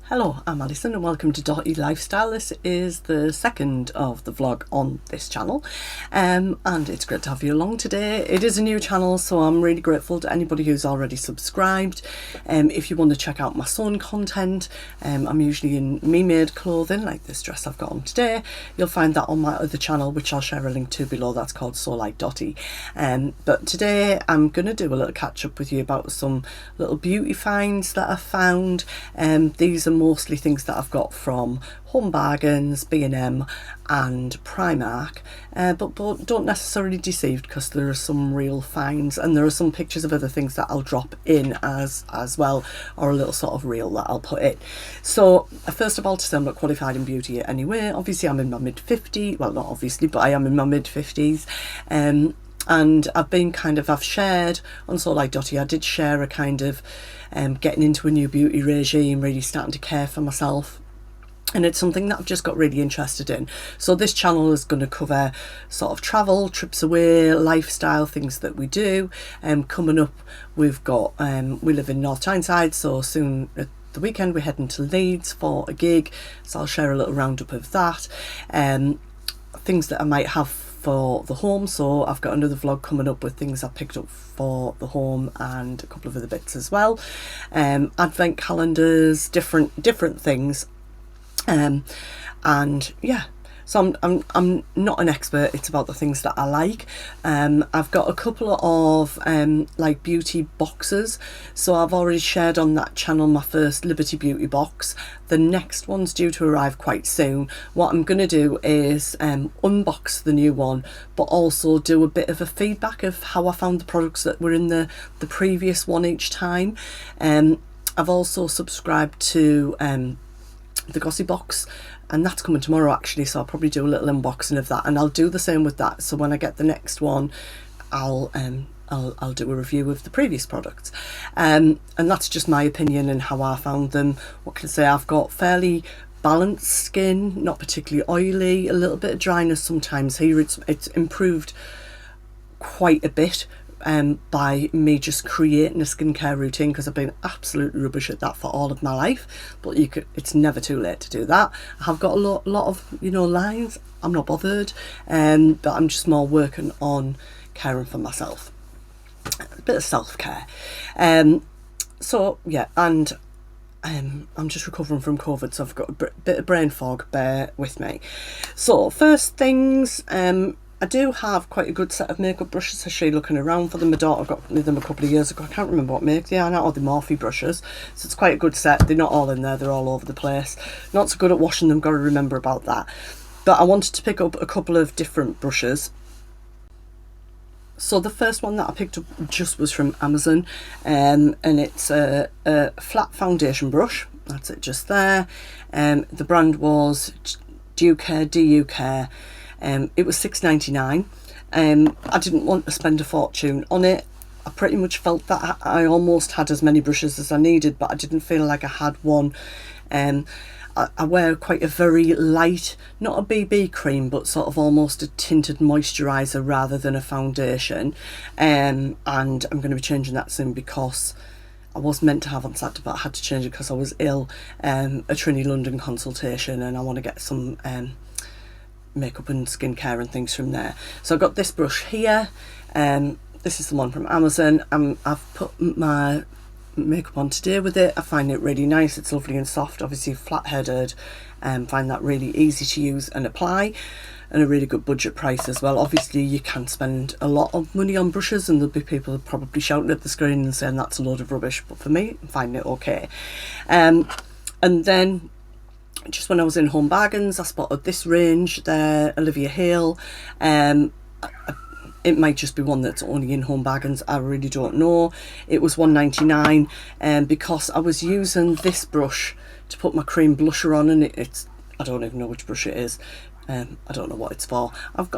Hello, I'm Alison and welcome to Dotty Lifestyle. This is the second of the vlog on this channel and it's great to have you along today. It is a new channel, so I'm really grateful to anybody who's already subscribed. If you want to check out my sewn content, I'm usually in me-made clothing like this dress I've got on today. You'll find that on my other channel, which I'll share a link to below. That's called Sew Like Dotty. But today I'm going to do a little catch up with you about some little beauty finds that I found. These are mostly things that I've got from Home Bargains, B&M and Primark, but don't necessarily deceived, because there are some real finds and there are some pictures of other things that I'll drop in as well, or a little sort of reel that I'll put in. So first of all, to say I'm not qualified in beauty yet anyway. Obviously I'm in my mid-50s, well not obviously, but I am in my mid-50s. And I've shared on Sew Like Dotty, I did share a kind of getting into a new beauty regime, really starting to care for myself. And it's something that I've just got really interested in. So this channel is going to cover sort of travel, trips away, lifestyle, things that we do. Coming up, we've got, we live in North Tyneside, so soon at the weekend we're heading to Leeds for a gig. So I'll share a little roundup of that. Things that I might have for the home, so I've got another vlog coming up with things I picked up for the home and a couple of other bits as well. Advent calendars, different things, and yeah. So I'm not an expert, it's about the things that I like. I've got a couple of like beauty boxes. So I've already shared on that channel my first Liberty Beauty box. The next one's due to arrive quite soon. What I'm going to do is unbox the new one, but also do a bit of a feedback of how I found the products that were in the previous one each time. I've also subscribed to the Gossip Box, and that's coming tomorrow actually, so I'll probably do a little unboxing of that, and I'll do the same with that. So when I get the next one, I'll do a review of the previous products, and that's just my opinion and how I found them. What can I say? I've got fairly balanced skin, not particularly oily, a little bit of dryness sometimes here. It's improved quite a bit by me just creating a skincare routine, because I've been absolutely rubbish at that for all of my life. But it's never too late to do that. I have got a lot of lines. I'm not bothered, but I'm just more working on caring for myself, a bit of self-care. So yeah, and I'm just recovering from COVID, so I've got a bit of brain fog, bear with me. So first things, I do have quite a good set of makeup brushes. Actually looking around for them, my daughter got me them a couple of years ago. I can't remember what make they are now, or the Morphe brushes. So it's quite a good set. They're not all in there, they're all over the place. Not so good at washing them, got to remember about that. But I wanted to pick up a couple of different brushes. So the first one that I picked up just was from Amazon, and it's a flat foundation brush. That's it just there. The brand was dupe, D-U-Care. It was £6.99. I didn't want to spend a fortune on it. I pretty much felt that I almost had as many brushes as I needed, but I didn't feel like I had one. I wear quite a very light, not a BB cream, but sort of almost a tinted moisturiser rather than a foundation. And I'm going to be changing that soon, because I was meant to have on Saturday, but I had to change it because I was ill. A Trinity London consultation, and I want to get some makeup and skincare and things from there. So I've got this brush here. This is the one from Amazon. I've put my makeup on today with it. I find it really nice. It's lovely and soft, obviously flat-headed, and find that really easy to use and apply, and a really good budget price as well. Obviously you can spend a lot of money on brushes, and there'll be people probably shouting at the screen and saying that's a load of rubbish, but for me, I'm finding it okay. And then just when I was in Home Bargains, I spotted this range there, Olivia Hale. It might just be one that's only in Home Bargains, I really don't know. It was £1.99, because I was using this brush to put my cream blusher on, and it's I don't even know which brush it is. I don't know what it's for. I've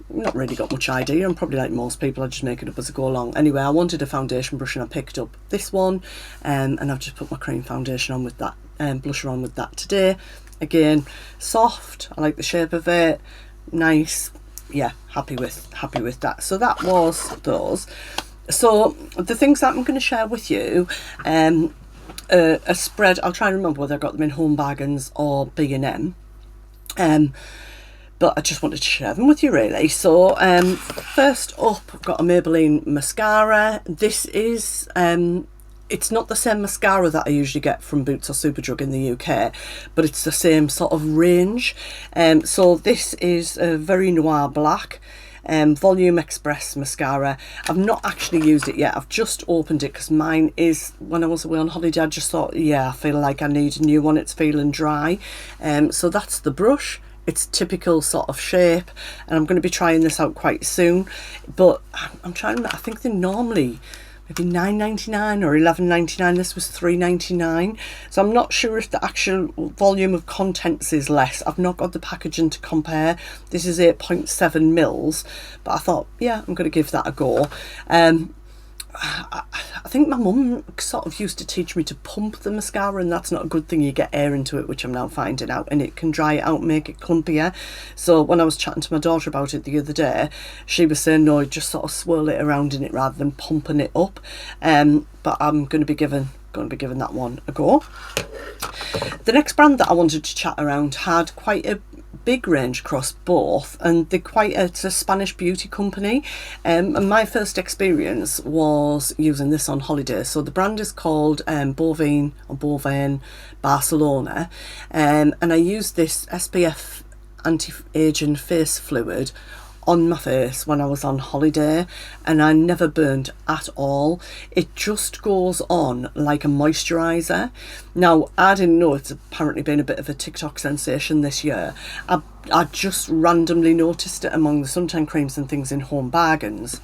not really got much idea. I'm probably like most people, I just make it up as I go along. Anyway, I wanted a foundation brush and I picked up this one, and I've just put my cream foundation on with that, blusher on with that today. Again, soft, I like the shape of it, nice. Yeah, happy with that. So that was those. So the things that I'm going to share with you, a spread. I'll try and remember whether I got them in Home Bargains or B&M. But I just wanted to share them with you, really. So first up, I've got a Maybelline mascara. This is it's not the same mascara that I usually get from Boots or Superdrug in the UK, but it's the same sort of range. So this is a very noir black Volume Express mascara. I've not actually used it yet. I've just opened it because mine is, when I was away on holiday, I just thought, yeah, I feel like I need a new one. It's feeling dry. So that's the brush. It's typical sort of shape, and I'm going to be trying this out quite soon. But I'm trying to, I think they're normally maybe £9.99 or £11.99. This was £3.99. So I'm not sure if the actual volume of contents is less. I've not got the packaging to compare. This is 8.7 mils, but I thought, yeah, I'm going to give that a go. I think my mum sort of used to teach me to pump the mascara, and that's not a good thing. You get air into it, which I'm now finding out, and it can dry it out, make it clumpier. So when I was chatting to my daughter about it the other day, she was saying, no, just sort of swirl it around in it rather than pumping it up. But I'm going to be giving that one a go. The next brand that I wanted to chat around had quite a big range across both, and it's a Spanish beauty company, and my first experience was using this on holiday. So the brand is called Bovine Barcelona, and I used this SPF anti-aging face fluid on my face when I was on holiday, and I never burned at all. It just goes on like a moisturiser. Now, I didn't know it's apparently been a bit of a TikTok sensation this year. I just randomly noticed it among the suntan creams and things in Home Bargains.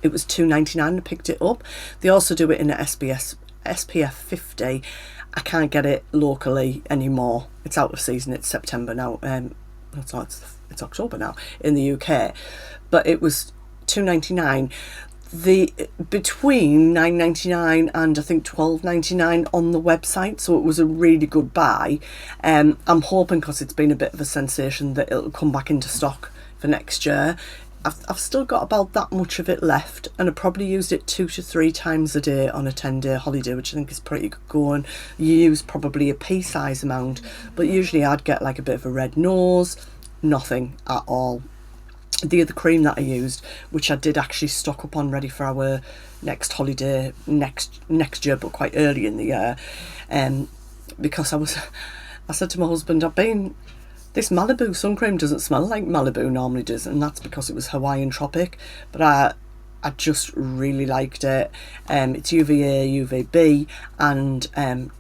It was £2.99. I picked it up. They also do it in an SPF 50. I can't get it locally anymore. It's out of season. It's September now. It's October now in the UK, but it was £2.99. Between £9.99 and I think £12.99 on the website, so it was a really good buy. I'm hoping, because it's been a bit of a sensation, that it'll come back into stock for next year. I've still got about that much of it left, and I probably used it 2 to 3 times a day on a 10-day holiday, which I think is pretty good going. You use probably a pea-size amount, but usually I'd get like a bit of a red nose. Nothing at all. The other cream that I used, which I did actually stock up on ready for our next holiday next year, but quite early in the year, because I said to my husband, this Malibu sun cream doesn't smell like Malibu normally does, and that's because it was Hawaiian Tropic, but I just really liked it. It's UVA, UVB, and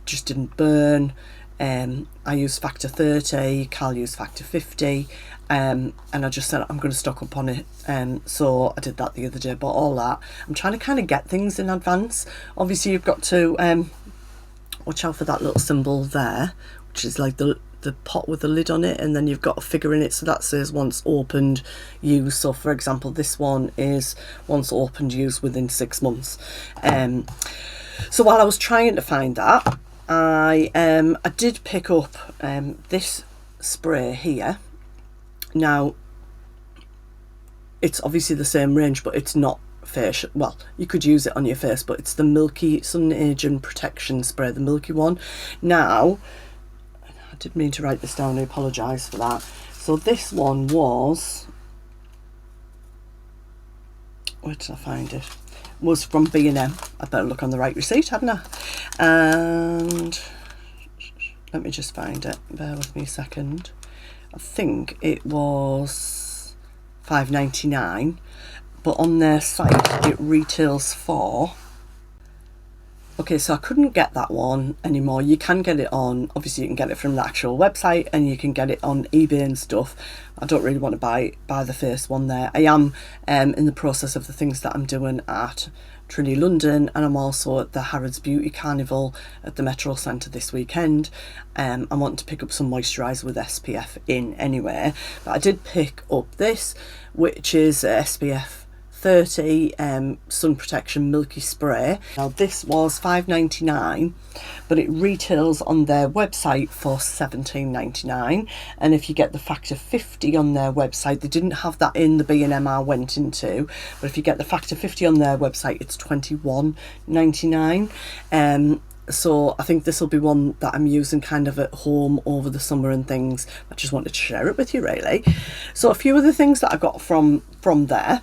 just didn't burn. I used factor 30, Cal used factor 50, and I just said I'm going to stock up on it. So I did that the other day, bought all that. I'm trying to kind of get things in advance. Obviously you've got to watch out for that little symbol there, which is like the pot with the lid on it, and then you've got a figure in it, so that says once opened, use. So for example, this one is once opened, use within 6 months. So while I was trying to find that, I did pick up this spray here. Now, it's obviously the same range, but it's not facial. Well, you could use it on your face, but it's the Milky Sun Aging Protection Spray, the milky one. Now, I did mean to write this down, I apologise for that. So this one was, where did I find it? Was from B&M. I better look on the right receipt, hadn't I? And let me just find it. Bear with me a second. I think it was £5.99, but on their site it retails for. Okay, so I couldn't get that one anymore. You can get it on, obviously you can get it from the actual website, and you can get it on eBay and stuff. I don't really want to buy the first one there. I am in the process of the things that I'm doing at Trinity London, and I'm also at the Harrods Beauty Carnival at the Metro Centre this weekend. I'm wanting to pick up some moisturiser with SPF in anyway, but I did pick up this, which is SPF 30 sun protection milky spray. Now this was £5.99, but it retails on their website for £17.99, and if you get the factor 50 on their website, they didn't have that in the B&M I went into, but if you get the factor 50 on their website, it's £21.99. So I think this will be one that I'm using kind of at home over the summer and things. I just wanted to share it with you, really. So a few of the things that I got from there.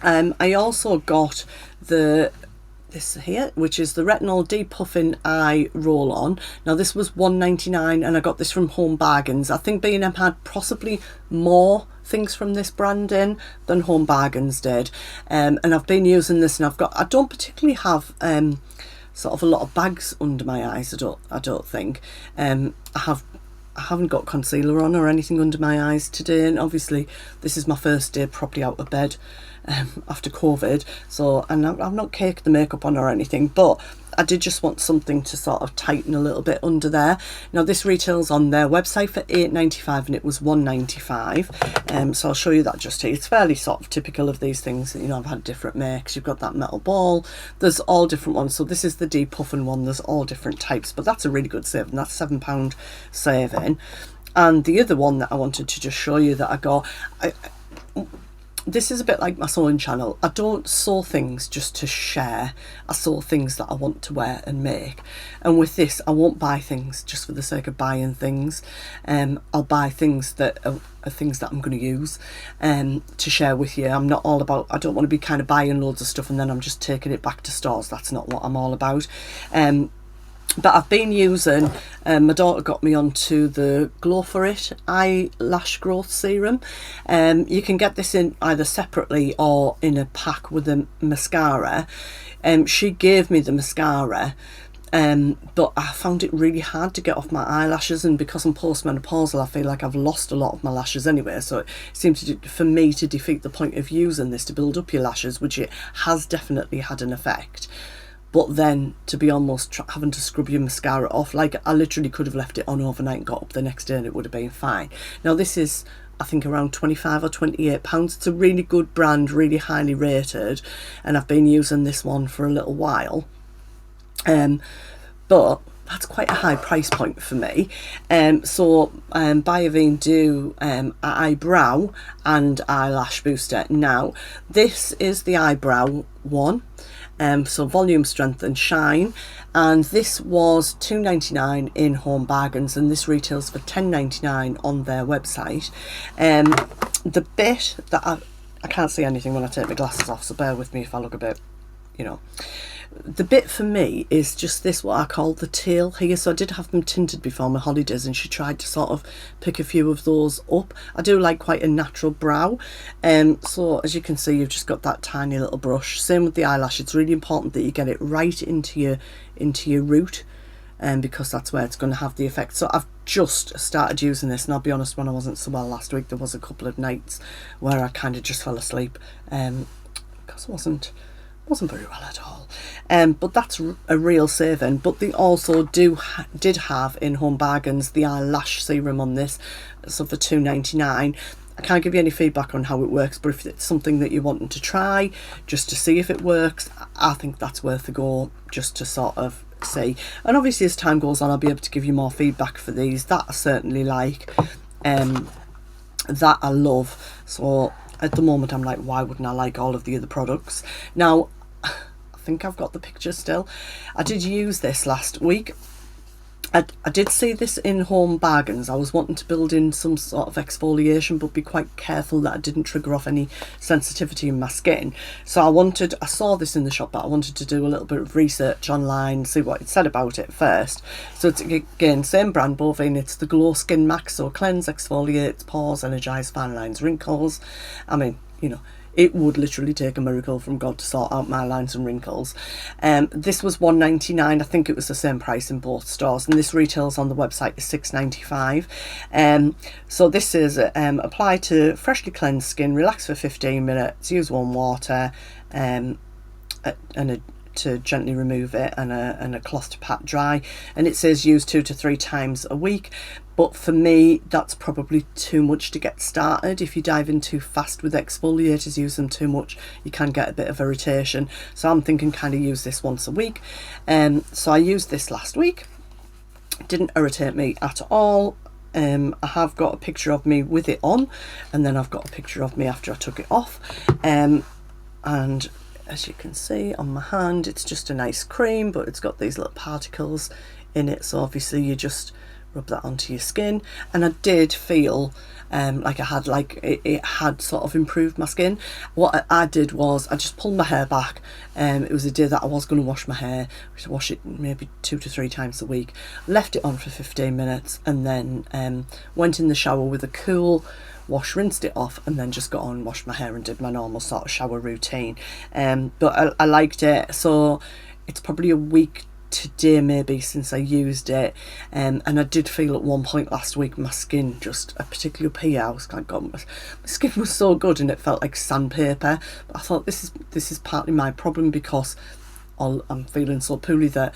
I also got this here, which is the Retinol Depuffing Eye Roll-On. Now this was £1.99 and I got this from Home Bargains. I think B&M had possibly more things from this brand in than Home Bargains did. And I've been using this, and I don't particularly have sort of a lot of bags under my eyes. I don't think. I haven't got concealer on or anything under my eyes today, and obviously this is my first day properly out of bed after COVID, so, and I've not caked the makeup on or anything, but I did just want something to sort of tighten a little bit under there. Now this retails on their website for £8.95 and it was £1.95, so I'll show you that just here. It's fairly sort of typical of these things, you know. I've had different makes. You've got that metal ball, there's all different ones. So this is the depuffing one, there's all different types, but that's a really good saving. That's £7 saving. And the other one that I wanted to just show you that I got, this is a bit like my sewing channel. I don't sew things just to share. I sew things that I want to wear and make. And with this, I won't buy things just for the sake of buying things. I'll buy things that are things that I'm going to use to share with you. I'm not all about, I don't want to be kind of buying loads of stuff and then I'm just taking it back to stores. That's not what I'm all about. But I've been using, my daughter got me onto the Glow For It eyelash growth serum. You can get this in either separately or in a pack with a mascara. She gave me the mascara, but I found it really hard to get off my eyelashes, and because I'm postmenopausal I feel like I've lost a lot of my lashes anyway, so it seemed for me to defeat the point of using this to build up your lashes, which it has definitely had an effect. But then to be almost having to scrub your mascara off, like I literally could have left it on overnight and got up the next day and it would have been fine. Now this is, I think, around £25 or £28. It's a really good brand, really highly rated, and I've been using this one for a little while. But that's quite a high price point for me. So Biovine do eyebrow and eyelash booster. Now this is the eyebrow one. So volume, strength and shine, and this was £2.99 in Home Bargains, and this retails for £10.99 on their website. The bit that I can't see anything when I take my glasses off, so bear with me if I look a bit, you know. The bit for me is just this, what I call the tail here. So I did have them tinted before my holidays, and she tried to sort of pick a few of those up. I do like quite a natural brow, so as you can see, you've just got that tiny little brush. Same with the eyelash. It's really important that you get it right into your root, because that's where it's going to have the effect. So I've just started using this, and I'll be honest, when I wasn't so well last week, there was a couple of nights where I kind of just fell asleep, because I wasn't very well at all. But that's a real saving. But they also did have in Home Bargains the eyelash serum on this, so for £2.99. I can't give you any feedback on how it works, but if it's something that you're wanting to try just to see if it works, I think that's worth a go, just to sort of see. And obviously as time goes on, I'll be able to give you more feedback for these that I certainly like, that I love. So at the moment I'm like, why wouldn't I like all of the other products? Now I think I've got the picture still. I did use this last week. I did see this in Home Bargains. I was wanting to build in some sort of exfoliation, but be quite careful that I didn't trigger off any sensitivity in my skin. So I saw this in the shop, but I wanted to do a little bit of research online, see what it said about it first. So it's, again, same brand, Bovine. It's the Glow Skin Max, so cleanse, exfoliates, pores, energize, fine lines, wrinkles. I mean, you know, it would literally take a miracle from God to sort out my lines and wrinkles. This was £1.99. I think it was the same price in both stores, and this retails on the website is £6.95. So this is apply to freshly cleansed skin, relax for 15 minutes, use warm water, to gently remove it, and a cloth to pat dry. And it says use 2 to 3 times a week. But for me, that's probably too much to get started. If you dive in too fast with exfoliators, use them too much, you can get a bit of irritation. So I'm thinking kind of use this once a week. So I used this last week. It didn't irritate me at all. I have got a picture of me with it on, and then I've got a picture of me after I took it off. And as you can see on my hand, it's just a nice cream, but it's got these little particles in it, so obviously you just rub that onto your skin. And I did feel like I had it had sort of improved my skin. What I did was I just pulled my hair back. It was a day that I was going to wash my hair, which I wash it maybe 2 to 3 times a week, left it on for 15 minutes, and then went in the shower with a cool wash, rinsed it off, and then just got on, washed my hair and did my normal sort of shower routine. But I liked it. So it's probably a week today maybe since I used it, and I did feel at one point last week my skin just, particularly up here, I was like, God, my skin was so good and it felt like sandpaper. But I thought this is partly my problem, because I'm feeling so poorly that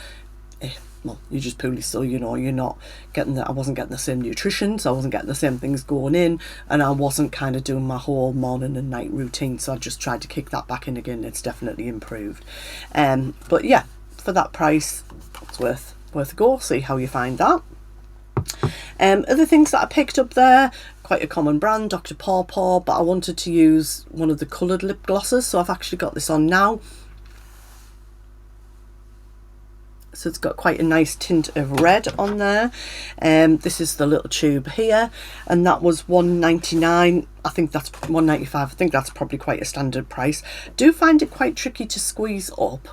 well, you're just poorly, so you know you're not getting I wasn't getting the same nutrition, so I wasn't getting the same things going in, and I wasn't kind of doing my whole morning and night routine, so I just tried to kick that back in again. It's definitely improved. But yeah, for that price, it's worth a go. See how you find that. Other things that I picked up there, quite a common brand, Dr. Paw, but I wanted to use one of the coloured lip glosses, so I've actually got this on now. So it's got quite a nice tint of red on there. This is the little tube here, and that was £1.99. I think that's £1.95. I think that's probably quite a standard price. Do find it quite tricky to squeeze up.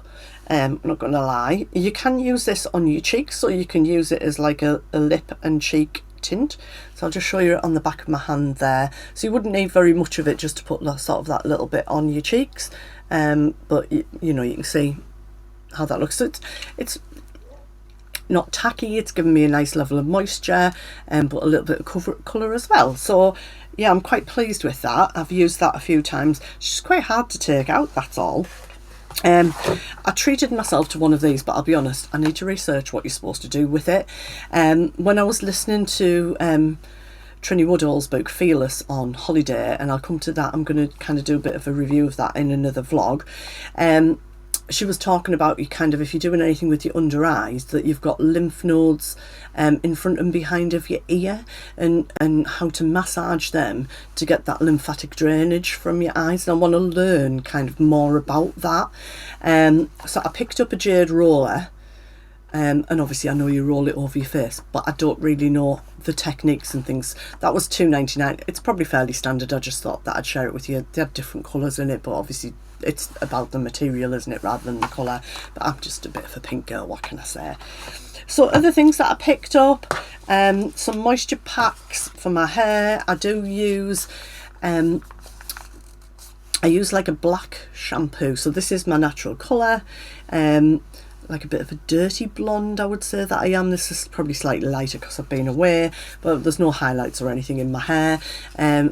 I'm not going to lie. You can use this on your cheeks, so you can use it as like a lip and cheek tint. So I'll just show you it on the back of my hand there. So you wouldn't need very much of it just to put sort of that little bit on your cheeks. But you know, you can see how that looks. So it's not tacky, it's given me a nice level of moisture, but a little bit of colour as well. So yeah, I'm quite pleased with that. I've used that a few times. It's just quite hard to take out, that's all. I treated myself to one of these, but I'll be honest, I need to research what you're supposed to do with it. When I was listening to Trinny Woodall's book Fearless on holiday, and I'll come to that, I'm going to kind of do a bit of a review of that in another vlog. She was talking about you kind of, if you're doing anything with your under eyes, that you've got lymph nodes in front and behind of your ear, and how to massage them to get that lymphatic drainage from your eyes. And I want to learn kind of more about that. So I picked up a jade roller, and obviously I know you roll it over your face, but I don't really know the techniques and things. That was £2.99. It's probably fairly standard. I just thought that I'd share it with you. They have different colours in it, but obviously it's about the material, isn't it, rather than the colour. But I'm just a bit of a pink girl, what can I say? So other things that I picked up, some moisture packs for my hair. I do use I use like a black shampoo, so this is my natural colour, like a bit of a dirty blonde, I would say that I am. This is probably slightly lighter because I've been away, but there's no highlights or anything in my hair,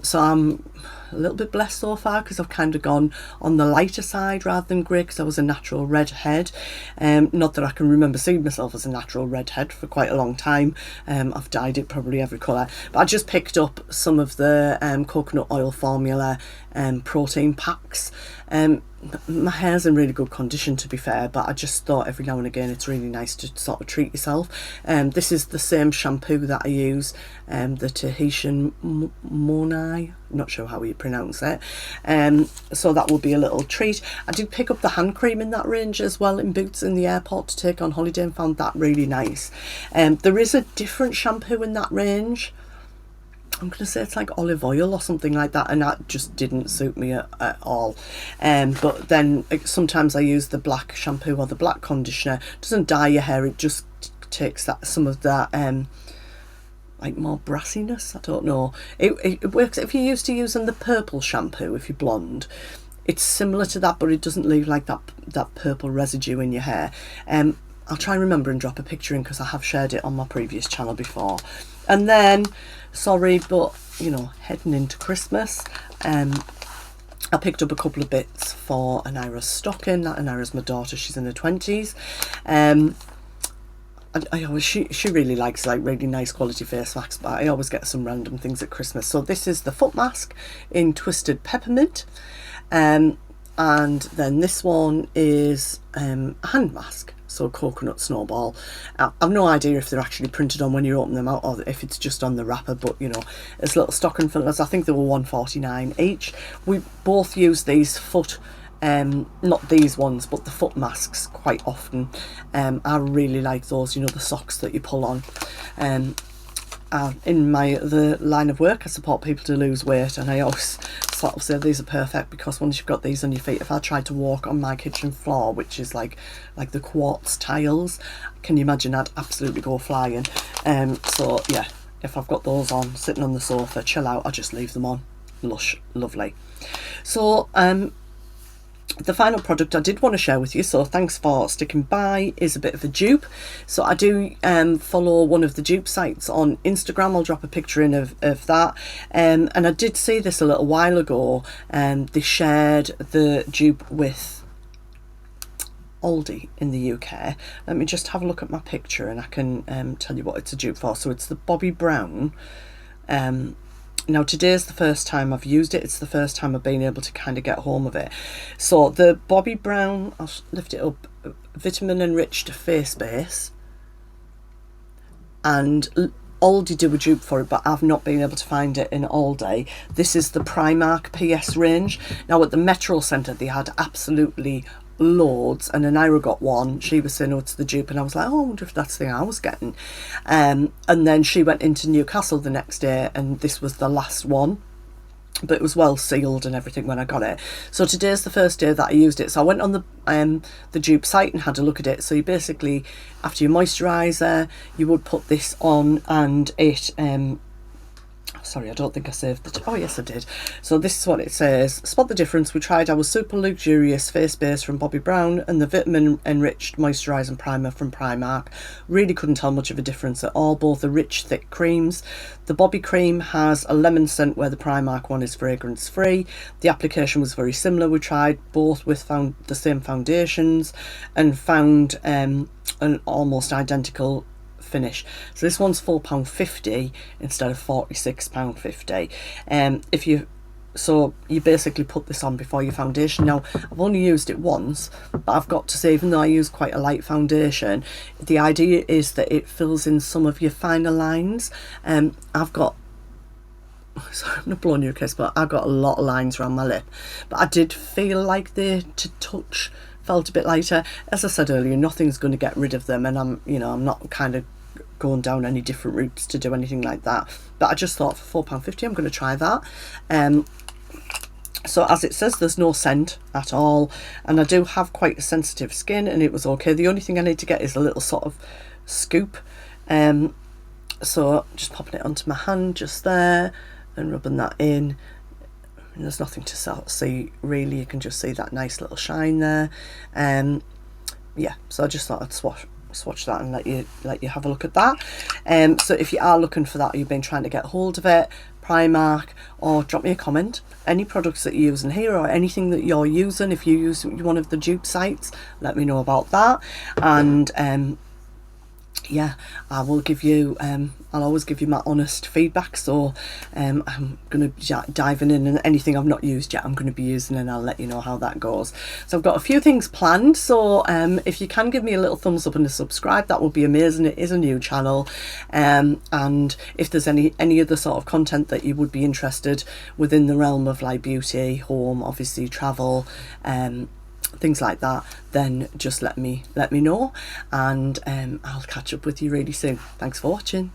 so I'm a little bit blessed so far because I've kind of gone on the lighter side rather than grey, because I was a natural redhead. Not that I can remember seeing myself as a natural redhead for quite a long time. I've dyed it probably every colour, but I just picked up some of the coconut oil formula protein packs. My hair's in really good condition, to be fair, but I just thought every now and again it's really nice to sort of treat yourself. This is the same shampoo that I use, the Tahitian Monai, not sure how you pronounce it, so that will be a little treat. I did pick up the hand cream in that range as well in Boots in the airport to take on holiday, and found that really nice. There is a different shampoo in that range. I'm going to say it's like olive oil or something like that, and that just didn't suit me at all. But then sometimes I use the black shampoo or the black conditioner. It doesn't dye your hair, it just takes that some of that like more brassiness, I don't know. It works if you're used to using the purple shampoo. If you're blonde, it's similar to that, but it doesn't leave like that purple residue in your hair. I'll try and remember and drop a picture in, because I have shared it on my previous channel before. And then, sorry, but you know, heading into Christmas, I picked up a couple of bits for Anira's stocking. That Anira's my daughter, she's in her 20s. I always, she really likes like really nice quality face masks, but I always get some random things at Christmas. So this is the foot mask in Twisted Peppermint, and then this one is a hand mask, so Coconut Snowball. I've no idea if they're actually printed on when you open them out, or if it's just on the wrapper, but you know, it's little stocking fillers. I think they were £1.49 each. We both use these foot not these ones, but the foot masks quite often. I really like those, you know, the socks that you pull on. In my other line of work, I support people to lose weight, and I always sort of say these are perfect because once you've got these on your feet, if I tried to walk on my kitchen floor, which is like the quartz tiles, can you imagine? I'd absolutely go flying. So yeah, if I've got those on, sitting on the sofa, chill out, I just leave them on. Lush, lovely. So the final product I did want to share with you, so thanks for sticking by, is a bit of a dupe. So I do follow one of the dupe sites on Instagram. I'll drop a picture in of that. And I did see this a little while ago. They shared the dupe with Aldi in the UK. Let me just have a look at my picture and I can tell you what it's a dupe for. So it's the Bobbi Brown. Now today's the first time I've used it. It's the first time I've been able to kind of get home of it. So the Bobbi Brown, I'll lift it up, vitamin enriched face base. And Aldi do a dupe for it, but I've not been able to find it in Aldi. This is the Primark PS range. Now at the Metro Centre they had absolutely loads, and Anira got one. She was saying, oh, it's the dupe, and I was like, oh, I wonder if that's the thing I was getting. And then she went into Newcastle the next day and this was the last one, but it was well sealed and everything when I got it. So today's the first day that I used it. So I went on the dupe site and had a look at it. So you basically, after your moisturiser, you would put this on, and it sorry, I don't think I saved the... Oh, yes, I did. So this is what it says. Spot the difference. We tried our super luxurious face base from Bobbi Brown and the vitamin enriched moisturising primer from Primark. Really couldn't tell much of a difference at all. Both are rich, thick creams. The Bobbi cream has a lemon scent where the Primark one is fragrance free. The application was very similar. We tried both with the same foundations and found an almost identical finish. So this one's £4.50 instead of £46.50. So you basically put this on before your foundation. Now I've only used it once, but I've got to say, even though I use quite a light foundation, the idea is that it fills in some of your finer lines. I've got, sorry, I'm not blowing your kiss, but I've got a lot of lines around my lip, but I did feel like they, to touch, felt a bit lighter. As I said earlier, nothing's going to get rid of them, and I'm not kind of going down any different routes to do anything like that, but I just thought for £4.50 I'm going to try that. So as it says, there's no scent at all, and I do have quite a sensitive skin, and it was okay. The only thing I need to get is a little sort of scoop, so just popping it onto my hand just there and rubbing that in. And there's nothing to see really, you can just see that nice little shine there. Yeah, so I just thought I'd swatch that and let you have a look at that. So if you are looking for that, or you've been trying to get hold of it, Primark, or drop me a comment, any products that you're using here or anything that you're using, if you use one of the dupe sites, let me know about that. And yeah, I will give you I'll always give you my honest feedback. So I'm going to be diving in, and anything I've not used yet I'm going to be using, and I'll let you know how that goes. So I've got a few things planned, so if you can give me a little thumbs up and a subscribe, that would be amazing. It is a new channel, and if there's any other sort of content that you would be interested within the realm of like beauty, home, obviously travel, things like that, then just let me know, and I'll catch up with you really soon. Thanks for watching.